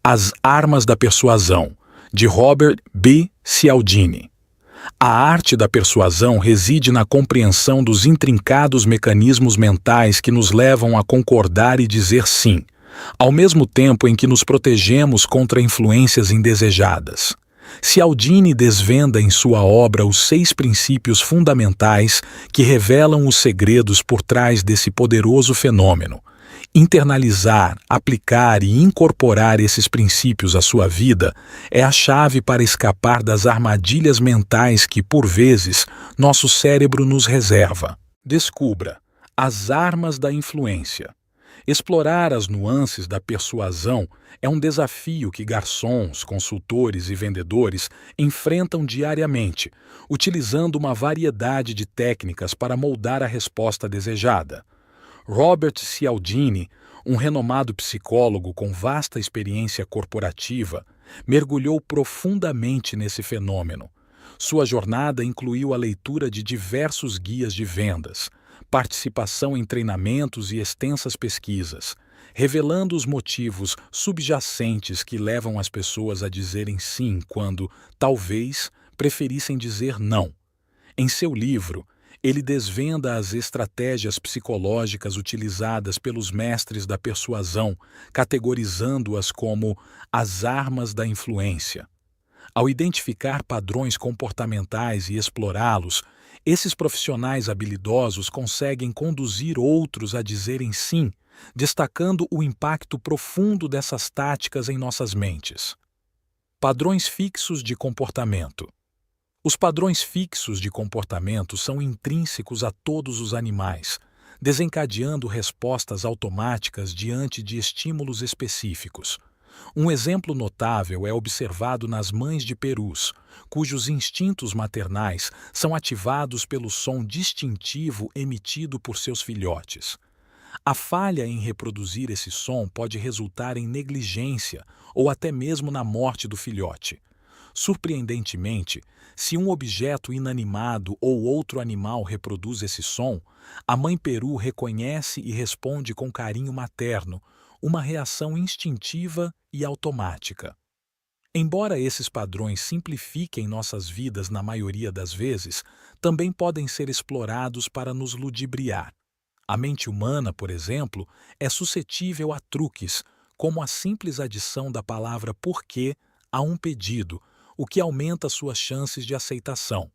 As Armas da Persuasão, de Robert B. Cialdini. A arte da persuasão reside na compreensão dos intrincados mecanismos mentais que nos levam a concordar e dizer sim, ao mesmo tempo em que nos protegemos contra influências indesejadas. Cialdini desvenda em sua obra os 6 princípios fundamentais que revelam os segredos por trás desse poderoso fenômeno. Internalizar, aplicar e incorporar esses princípios à sua vida é a chave para escapar das armadilhas mentais que, por vezes, nosso cérebro nos reserva. Descubra as armas da influência. Explorar as nuances da persuasão é um desafio que garçons, consultores e vendedores enfrentam diariamente, utilizando uma variedade de técnicas para moldar a resposta desejada. Robert Cialdini, um renomado psicólogo com vasta experiência corporativa, mergulhou profundamente nesse fenômeno. Sua jornada incluiu a leitura de diversos guias de vendas, participação em treinamentos e extensas pesquisas, revelando os motivos subjacentes que levam as pessoas a dizerem sim quando, talvez, preferissem dizer não. Em seu livro, ele desvenda as estratégias psicológicas utilizadas pelos mestres da persuasão, categorizando-as como as armas da influência. Ao identificar padrões comportamentais e explorá-los, esses profissionais habilidosos conseguem conduzir outros a dizerem sim, destacando o impacto profundo dessas táticas em nossas mentes. Padrões fixos de comportamento. Os padrões fixos de comportamento são intrínsecos a todos os animais, desencadeando respostas automáticas diante de estímulos específicos. Um exemplo notável é observado nas mães de perus, cujos instintos maternais são ativados pelo som distintivo emitido por seus filhotes. A falha em reproduzir esse som pode resultar em negligência ou até mesmo na morte do filhote. Surpreendentemente, se um objeto inanimado ou outro animal reproduz esse som, a mãe peru reconhece e responde com carinho materno, uma reação instintiva e automática. Embora esses padrões simplifiquem nossas vidas na maioria das vezes, também podem ser explorados para nos ludibriar. A mente humana, por exemplo, é suscetível a truques, como a simples adição da palavra porquê a um pedido, o que aumenta suas chances de aceitação.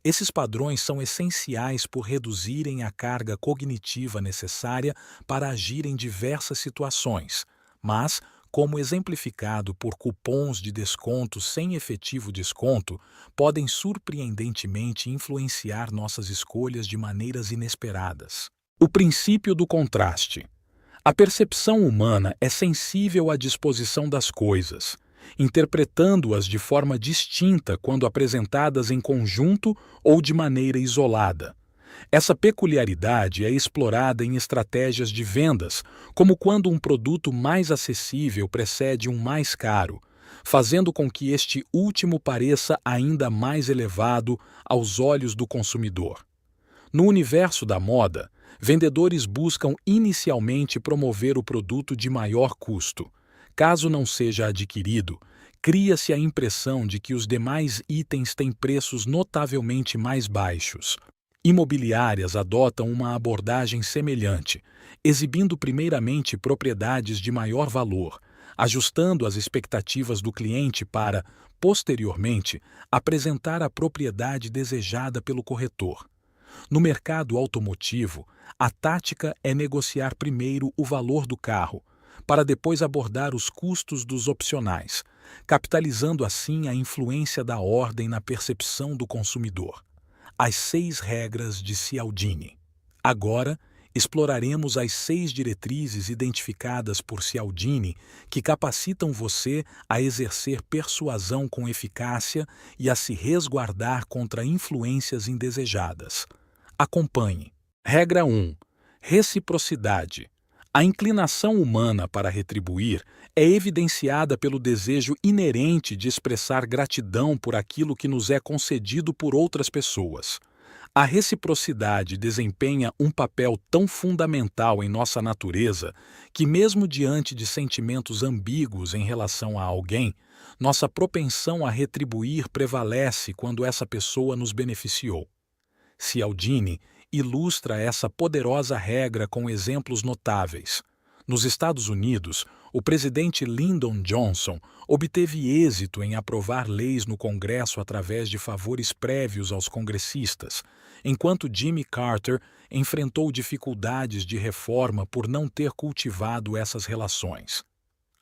Esses padrões são essenciais por reduzirem a carga cognitiva necessária para agir em diversas situações, mas, como exemplificado por cupons de desconto sem efetivo desconto, podem surpreendentemente influenciar nossas escolhas de maneiras inesperadas. O princípio do contraste. A percepção humana é sensível à disposição das coisas, interpretando-as de forma distinta quando apresentadas em conjunto ou de maneira isolada. Essa peculiaridade é explorada em estratégias de vendas, como quando um produto mais acessível precede um mais caro, fazendo com que este último pareça ainda mais elevado aos olhos do consumidor. No universo da moda, vendedores buscam inicialmente promover o produto de maior custo. Caso não seja adquirido, cria-se a impressão de que os demais itens têm preços notavelmente mais baixos. Imobiliárias adotam uma abordagem semelhante, exibindo primeiramente propriedades de maior valor, ajustando as expectativas do cliente para, posteriormente, apresentar a propriedade desejada pelo corretor. No mercado automotivo, a tática é negociar primeiro o valor do carro, para depois abordar os custos dos opcionais, capitalizando assim a influência da ordem na percepção do consumidor. As 6 regras de Cialdini. Agora, exploraremos as 6 diretrizes identificadas por Cialdini que capacitam você a exercer persuasão com eficácia e a se resguardar contra influências indesejadas. Acompanhe. Regra 1. Reciprocidade. A inclinação humana para retribuir é evidenciada pelo desejo inerente de expressar gratidão por aquilo que nos é concedido por outras pessoas. A reciprocidade desempenha um papel tão fundamental em nossa natureza que, mesmo diante de sentimentos ambíguos em relação a alguém, nossa propensão a retribuir prevalece quando essa pessoa nos beneficiou. Cialdini ilustra essa poderosa regra com exemplos notáveis. Nos Estados Unidos, o presidente Lyndon Johnson obteve êxito em aprovar leis no Congresso através de favores prévios aos congressistas, enquanto Jimmy Carter enfrentou dificuldades de reforma por não ter cultivado essas relações.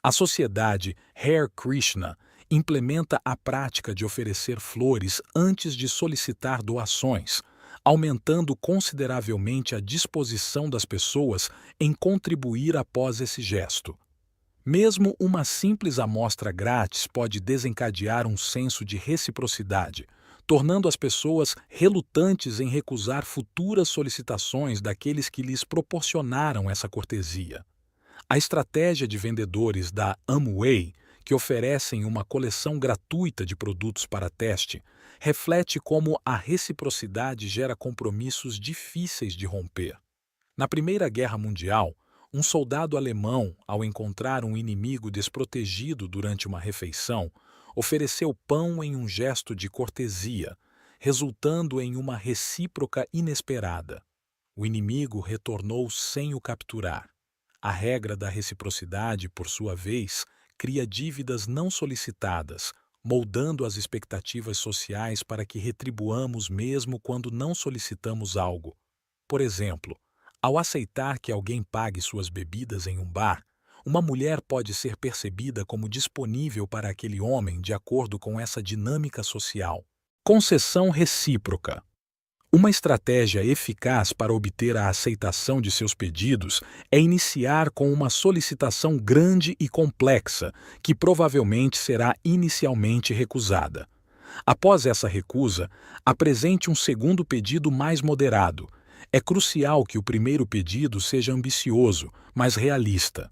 A sociedade Hare Krishna implementa a prática de oferecer flores antes de solicitar doações, aumentando consideravelmente a disposição das pessoas em contribuir após esse gesto. Mesmo uma simples amostra grátis pode desencadear um senso de reciprocidade, tornando as pessoas relutantes em recusar futuras solicitações daqueles que lhes proporcionaram essa cortesia. A estratégia de vendedores da Amway, que oferecem uma coleção gratuita de produtos para teste, reflete como a reciprocidade gera compromissos difíceis de romper. Na Primeira Guerra Mundial, um soldado alemão, ao encontrar um inimigo desprotegido durante uma refeição, ofereceu pão em um gesto de cortesia, resultando em uma recíproca inesperada. O inimigo retornou sem o capturar. A regra da reciprocidade, por sua vez, cria dívidas não solicitadas, moldando as expectativas sociais para que retribuamos mesmo quando não solicitamos algo. Por exemplo, ao aceitar que alguém pague suas bebidas em um bar, uma mulher pode ser percebida como disponível para aquele homem de acordo com essa dinâmica social. Concessão recíproca. Uma estratégia eficaz para obter a aceitação de seus pedidos é iniciar com uma solicitação grande e complexa, que provavelmente será inicialmente recusada. Após essa recusa, apresente um segundo pedido mais moderado. É crucial que o primeiro pedido seja ambicioso, mas realista.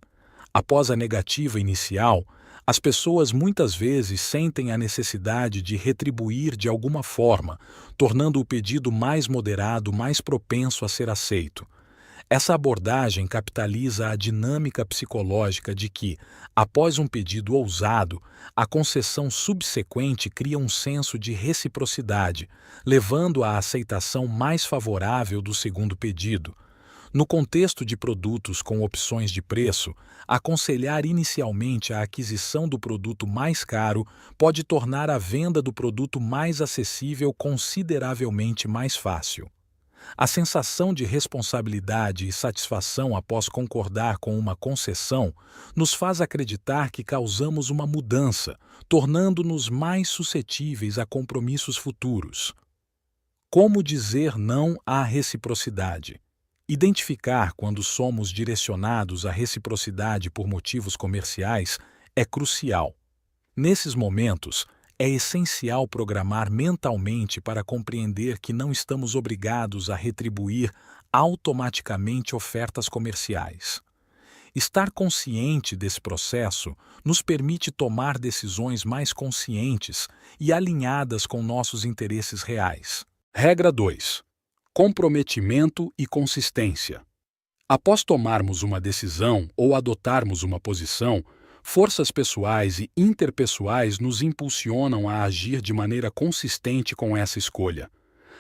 Após a negativa inicial, as pessoas muitas vezes sentem a necessidade de retribuir de alguma forma, tornando o pedido mais moderado mais propenso a ser aceito. Essa abordagem capitaliza a dinâmica psicológica de que, após um pedido ousado, a concessão subsequente cria um senso de reciprocidade, levando à aceitação mais favorável do segundo pedido. No contexto de produtos com opções de preço, aconselhar inicialmente a aquisição do produto mais caro pode tornar a venda do produto mais acessível consideravelmente mais fácil. A sensação de responsabilidade e satisfação após concordar com uma concessão nos faz acreditar que causamos uma mudança, tornando-nos mais suscetíveis a compromissos futuros. Como dizer não à reciprocidade? Identificar quando somos direcionados à reciprocidade por motivos comerciais é crucial. Nesses momentos, é essencial programar mentalmente para compreender que não estamos obrigados a retribuir automaticamente ofertas comerciais. Estar consciente desse processo nos permite tomar decisões mais conscientes e alinhadas com nossos interesses reais. Regra 2. Comprometimento e consistência. Após tomarmos uma decisão ou adotarmos uma posição, forças pessoais e interpessoais nos impulsionam a agir de maneira consistente com essa escolha.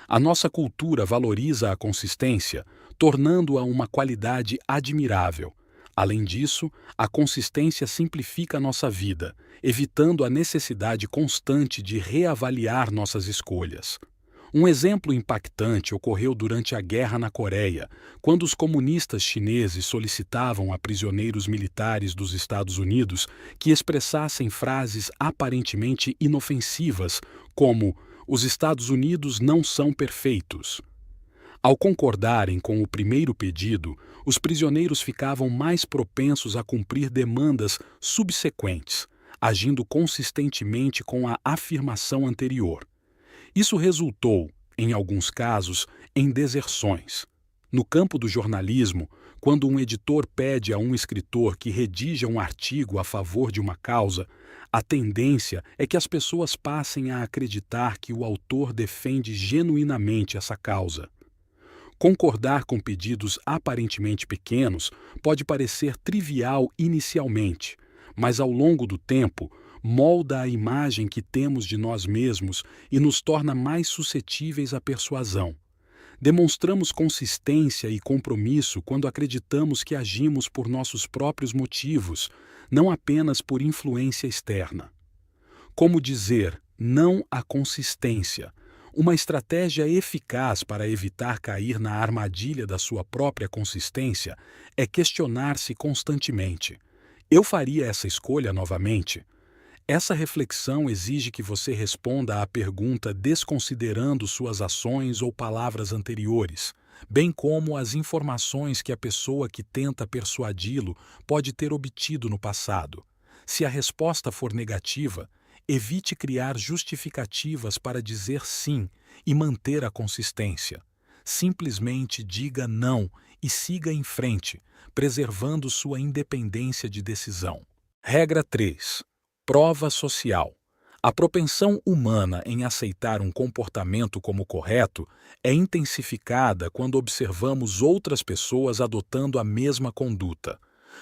A nossa cultura valoriza a consistência, tornando-a uma qualidade admirável. Além disso, a consistência simplifica nossa vida, evitando a necessidade constante de reavaliar nossas escolhas. Um exemplo impactante ocorreu durante a Guerra na Coreia, quando os comunistas chineses solicitavam a prisioneiros militares dos Estados Unidos que expressassem frases aparentemente inofensivas, como "Os Estados Unidos não são perfeitos". Ao concordarem com o primeiro pedido, os prisioneiros ficavam mais propensos a cumprir demandas subsequentes, agindo consistentemente com a afirmação anterior. Isso resultou, em alguns casos, em deserções. No campo do jornalismo, Quando um editor pede a um escritor que redija um artigo a favor de uma causa, a tendência é que as pessoas passem a acreditar que o autor defende genuinamente essa causa. Concordar com pedidos aparentemente pequenos pode parecer trivial inicialmente, mas ao longo do tempo, molda a imagem que temos de nós mesmos e nos torna mais suscetíveis à persuasão. Demonstramos consistência e compromisso quando acreditamos que agimos por nossos próprios motivos, não apenas por influência externa. Como dizer não à consistência? Uma estratégia eficaz para evitar cair na armadilha da sua própria consistência é questionar-se constantemente: eu faria essa escolha novamente? Essa reflexão exige que você responda à pergunta desconsiderando suas ações ou palavras anteriores, bem como as informações que a pessoa que tenta persuadi-lo pode ter obtido no passado. Se a resposta for negativa, evite criar justificativas para dizer sim e manter a consistência. Simplesmente diga não e siga em frente, preservando sua independência de decisão. Regra 3. Prova social. A propensão humana em aceitar um comportamento como correto é intensificada quando observamos outras pessoas adotando a mesma conduta.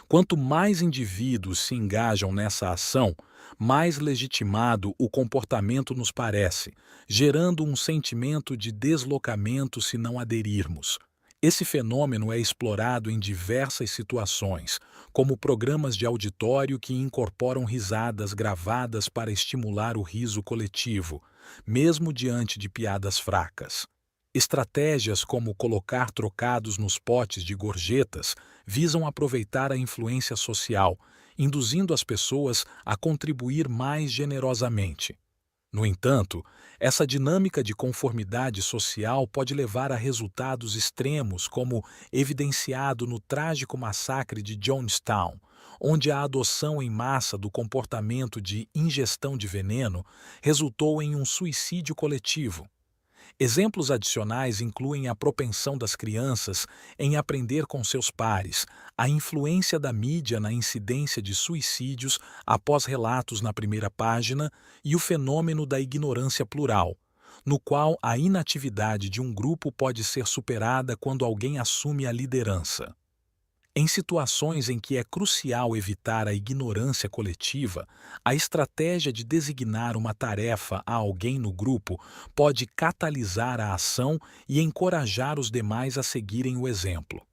Quanto mais indivíduos se engajam nessa ação, mais legitimado o comportamento nos parece, gerando um sentimento de deslocamento se não aderirmos. Esse fenômeno é explorado em diversas situações, como programas de auditório que incorporam risadas gravadas para estimular o riso coletivo, mesmo diante de piadas fracas. Estratégias como colocar trocados nos potes de gorjetas visam aproveitar a influência social, induzindo as pessoas a contribuir mais generosamente. No entanto, essa dinâmica de conformidade social pode levar a resultados extremos, como evidenciado no trágico massacre de Jonestown, onde a adoção em massa do comportamento de ingestão de veneno resultou em um suicídio coletivo. Exemplos adicionais incluem a propensão das crianças em aprender com seus pares, a influência da mídia na incidência de suicídios após relatos na primeira página e o fenômeno da ignorância plural, no qual a inatividade de um grupo pode ser superada quando alguém assume a liderança. Em situações em que é crucial evitar a ignorância coletiva, a estratégia de designar uma tarefa a alguém no grupo pode catalisar a ação e encorajar os demais a seguirem o exemplo.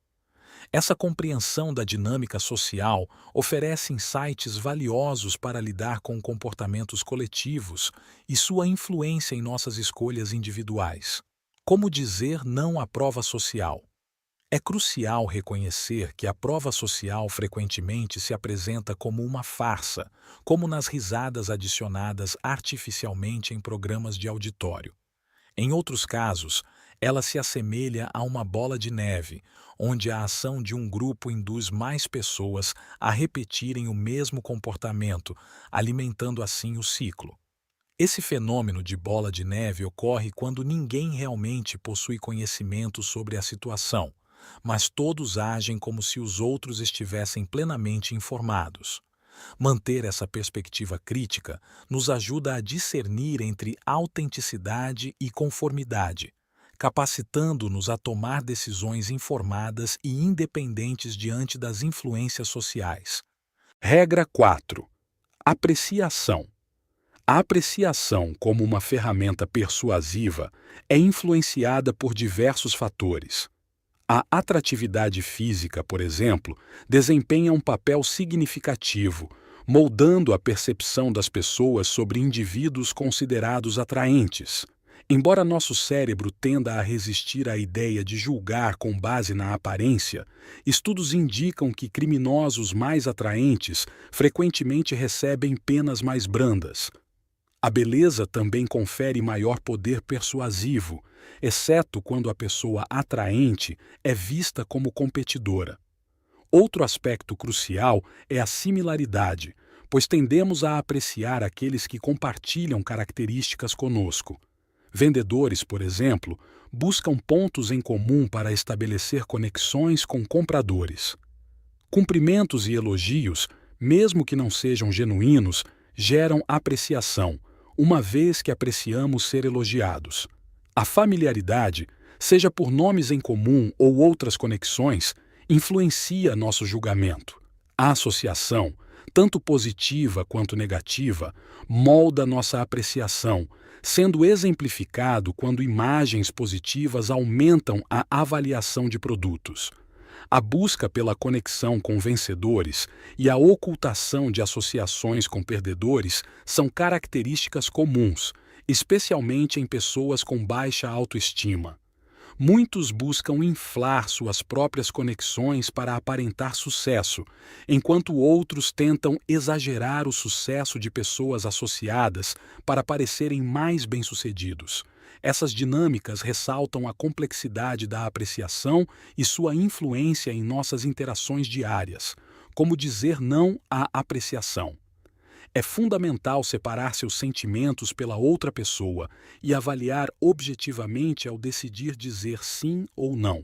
Essa compreensão da dinâmica social oferece insights valiosos para lidar com comportamentos coletivos e sua influência em nossas escolhas individuais. Como dizer não à prova social? É crucial reconhecer que a prova social frequentemente se apresenta como uma farsa, como nas risadas adicionadas artificialmente em programas de auditório. Em outros casos, ela se assemelha a uma bola de neve, onde a ação de um grupo induz mais pessoas a repetirem o mesmo comportamento, alimentando assim o ciclo. Esse fenômeno de bola de neve ocorre quando ninguém realmente possui conhecimento sobre a situação, mas todos agem como se os outros estivessem plenamente informados. Manter essa perspectiva crítica nos ajuda a discernir entre autenticidade e conformidade, capacitando-nos a tomar decisões informadas e independentes diante das influências sociais. Regra 4. Apreciação. A apreciação como uma ferramenta persuasiva é influenciada por diversos fatores. A atratividade física, por exemplo, desempenha um papel significativo, moldando a percepção das pessoas sobre indivíduos considerados atraentes. Embora nosso cérebro tenda a resistir à ideia de julgar com base na aparência, estudos indicam que criminosos mais atraentes frequentemente recebem penas mais brandas. A beleza também confere maior poder persuasivo, exceto quando a pessoa atraente é vista como competidora. Outro aspecto crucial é a similaridade, pois tendemos a apreciar aqueles que compartilham características conosco. Vendedores, por exemplo, buscam pontos em comum para estabelecer conexões com compradores. Cumprimentos e elogios, mesmo que não sejam genuínos, geram apreciação, uma vez que apreciamos ser elogiados. A familiaridade, seja por nomes em comum ou outras conexões, influencia nosso julgamento. A associação, tanto positiva quanto negativa, molda nossa apreciação, sendo exemplificado quando imagens positivas aumentam a avaliação de produtos. A busca pela conexão com vencedores e a ocultação de associações com perdedores são características comuns, especialmente em pessoas com baixa autoestima. Muitos buscam inflar suas próprias conexões para aparentar sucesso, enquanto outros tentam exagerar o sucesso de pessoas associadas para parecerem mais bem-sucedidos. Essas dinâmicas ressaltam a complexidade da apreciação e sua influência em nossas interações diárias, como dizer não à apreciação. É fundamental separar seus sentimentos pela outra pessoa e avaliar objetivamente ao decidir dizer sim ou não.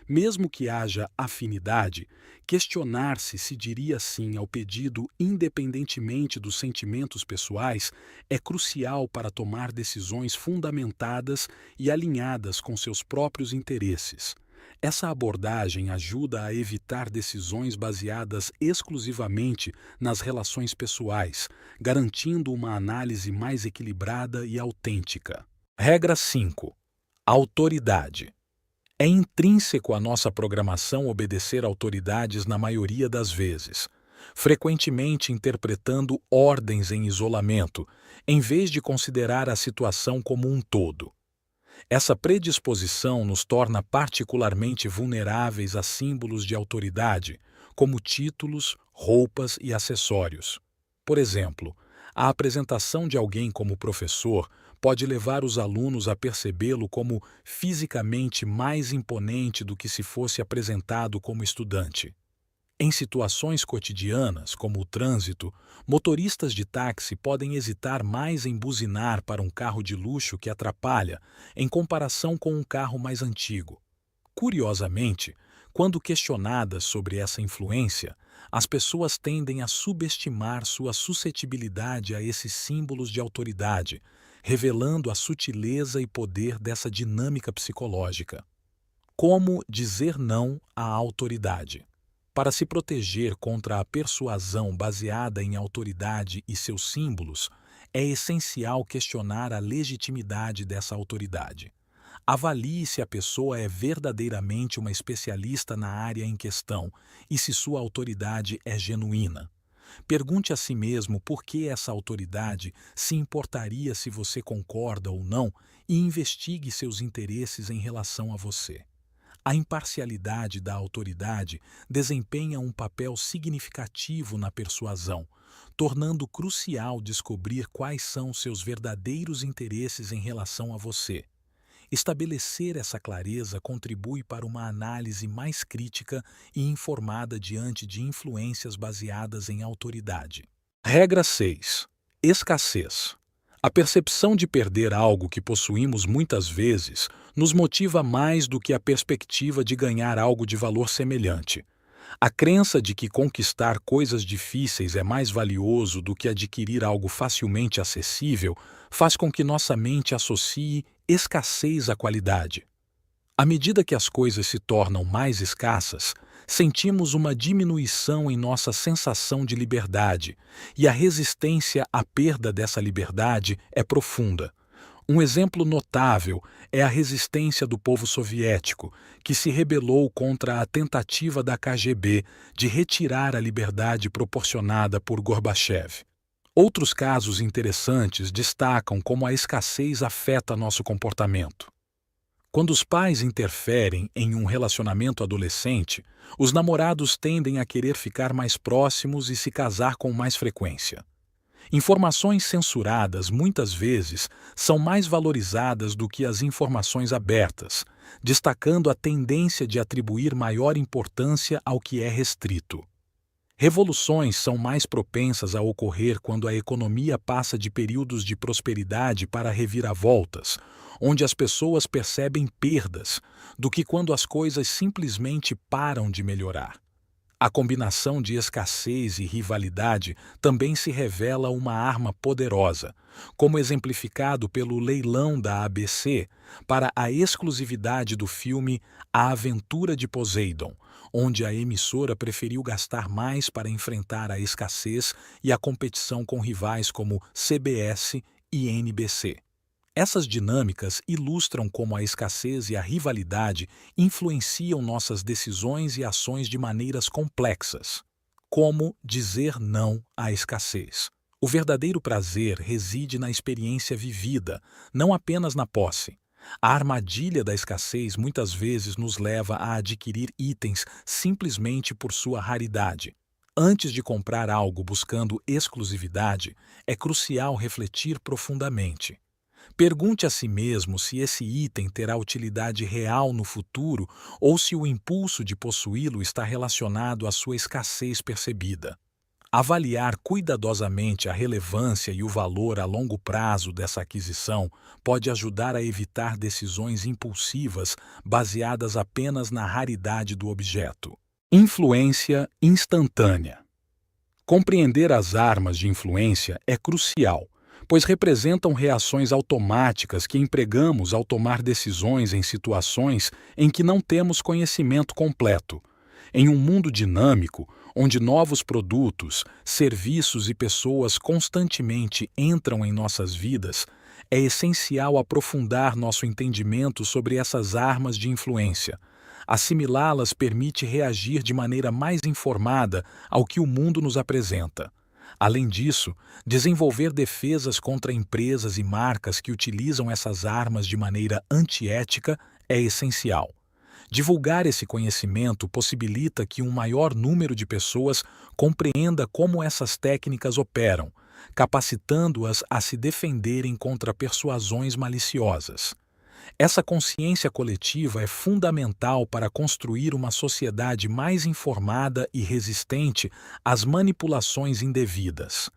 Mesmo que haja afinidade, questionar-se se diria sim ao pedido independentemente dos sentimentos pessoais é crucial para tomar decisões fundamentadas e alinhadas com seus próprios interesses. Essa abordagem ajuda a evitar decisões baseadas exclusivamente nas relações pessoais, garantindo uma análise mais equilibrada e autêntica. Regra 5. Autoridade. É intrínseco à nossa programação obedecer autoridades na maioria das vezes, frequentemente interpretando ordens em isolamento, em vez de considerar a situação como um todo. Essa predisposição nos torna particularmente vulneráveis a símbolos de autoridade, como títulos, roupas e acessórios. Por exemplo, a apresentação de alguém como professor pode levar os alunos a percebê-lo como fisicamente mais imponente do que se fosse apresentado como estudante. Em situações cotidianas, como o trânsito, motoristas de táxi podem hesitar mais em buzinar para um carro de luxo que atrapalha, em comparação com um carro mais antigo. Curiosamente, quando questionadas sobre essa influência, as pessoas tendem a subestimar sua suscetibilidade a esses símbolos de autoridade, revelando a sutileza e poder dessa dinâmica psicológica. Como dizer não à autoridade? Para se proteger contra a persuasão baseada em autoridade e seus símbolos, é essencial questionar a legitimidade dessa autoridade. Avalie se a pessoa é verdadeiramente uma especialista na área em questão e se sua autoridade é genuína. Pergunte a si mesmo por que essa autoridade se importaria se você concorda ou não e investigue seus interesses em relação a você. A imparcialidade da autoridade desempenha um papel significativo na persuasão, tornando crucial descobrir quais são seus verdadeiros interesses em relação a você. Estabelecer essa clareza contribui para uma análise mais crítica e informada diante de influências baseadas em autoridade. Regra 6. Escassez. A percepção de perder algo que possuímos muitas vezes nos motiva mais do que a perspectiva de ganhar algo de valor semelhante. A crença de que conquistar coisas difíceis é mais valioso do que adquirir algo facilmente acessível faz com que nossa mente associe escassez à qualidade. À medida que as coisas se tornam mais escassas, sentimos uma diminuição em nossa sensação de liberdade, e a resistência à perda dessa liberdade é profunda. Um exemplo notável é a resistência do povo soviético, que se rebelou contra a tentativa da KGB de retirar a liberdade proporcionada por Gorbachev. Outros casos interessantes destacam como a escassez afeta nosso comportamento. Quando os pais interferem em um relacionamento adolescente, os namorados tendem a querer ficar mais próximos e se casar com mais frequência. Informações censuradas, muitas vezes, são mais valorizadas do que as informações abertas, destacando a tendência de atribuir maior importância ao que é restrito. Revoluções são mais propensas a ocorrer quando a economia passa de períodos de prosperidade para reviravoltas, onde as pessoas percebem perdas, do que quando as coisas simplesmente param de melhorar. A combinação de escassez e rivalidade também se revela uma arma poderosa, como exemplificado pelo leilão da ABC para a exclusividade do filme A Aventura de Poseidon, onde a emissora preferiu gastar mais para enfrentar a escassez e a competição com rivais como CBS e NBC. Essas dinâmicas ilustram como a escassez e a rivalidade influenciam nossas decisões e ações de maneiras complexas. Como dizer não à escassez? O verdadeiro prazer reside na experiência vivida, não apenas na posse. A armadilha da escassez muitas vezes nos leva a adquirir itens simplesmente por sua raridade. Antes de comprar algo buscando exclusividade, é crucial refletir profundamente. Pergunte a si mesmo se esse item terá utilidade real no futuro ou se o impulso de possuí-lo está relacionado à sua escassez percebida. Avaliar cuidadosamente a relevância e o valor a longo prazo dessa aquisição pode ajudar a evitar decisões impulsivas baseadas apenas na raridade do objeto. Influência instantânea. Compreender as armas de influência é crucial, pois representam reações automáticas que empregamos ao tomar decisões em situações em que não temos conhecimento completo. Em um mundo dinâmico, onde novos produtos, serviços e pessoas constantemente entram em nossas vidas, é essencial aprofundar nosso entendimento sobre essas armas de influência. Assimilá-las permite reagir de maneira mais informada ao que o mundo nos apresenta. Além disso, desenvolver defesas contra empresas e marcas que utilizam essas armas de maneira antiética é essencial. Divulgar esse conhecimento possibilita que um maior número de pessoas compreenda como essas técnicas operam, capacitando-as a se defenderem contra persuasões maliciosas. Essa consciência coletiva é fundamental para construir uma sociedade mais informada e resistente às manipulações indevidas.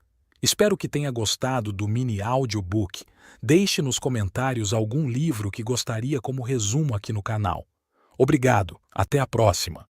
Espero que tenha gostado do mini audiobook. Deixe nos comentários algum livro que gostaria como resumo aqui no canal. Obrigado, até a próxima!